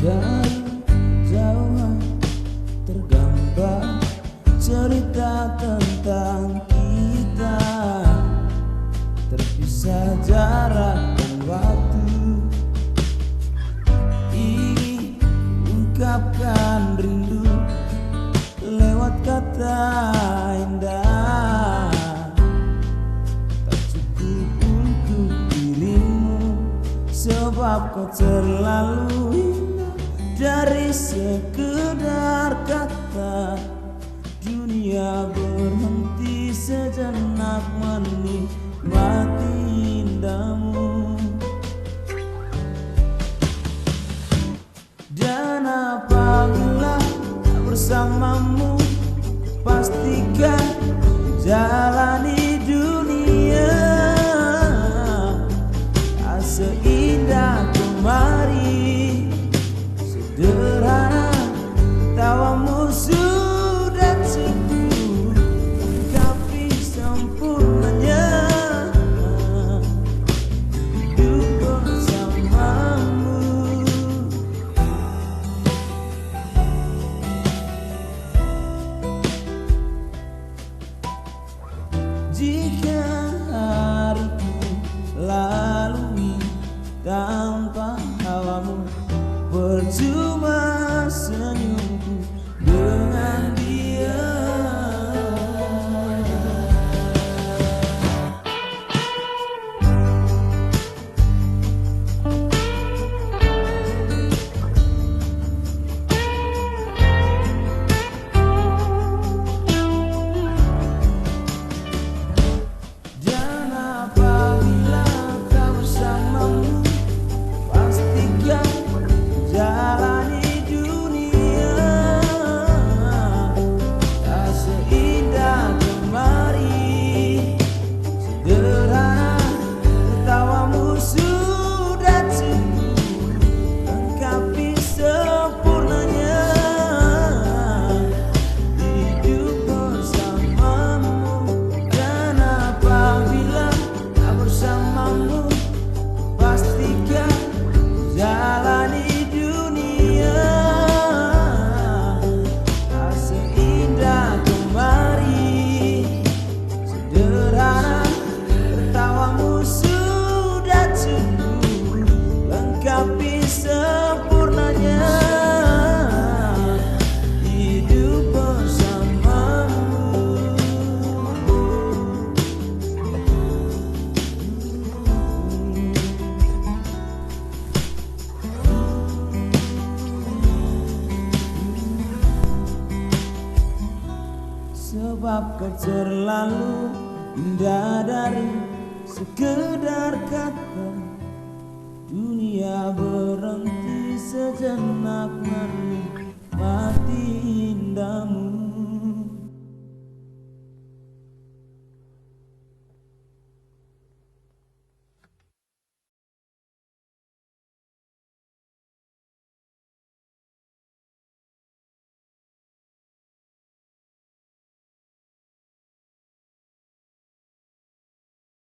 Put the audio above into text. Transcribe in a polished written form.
Dari jauhan tergambar cerita tentang kita, terpisah jarak dan waktu. Ini ungkapkan rindu lewat kata indah. Tak cukup untuk dirimu, sebab kau terlalu indah. Dari sekedar kata, dunia berhenti sejenak menikmati indahmu. Dan apabila bersamamu, pastikan jalani dunia tak seindah kemari. Sederhana tawamu sudah cukup, lengkapi sempurnanya hidup bersamamu. Jika hariku lalui tanpa hawamu, percuma senyumku dengan dia. Dan apabila kau bersamamu, pastikan jalani dunia tak seindah kemari. Sederhana tertawamu sudah cukup, lengkapi sempurnanya hidup bersamamu. Dan apabila tak bersamamu, pastikan jalani dunia tak seindah kemari. Sederhana tertawamu sudah cukup, lengkapi sempurnanya hidup bersamamu. Sebab kau terlalu indah dari sekedar kata.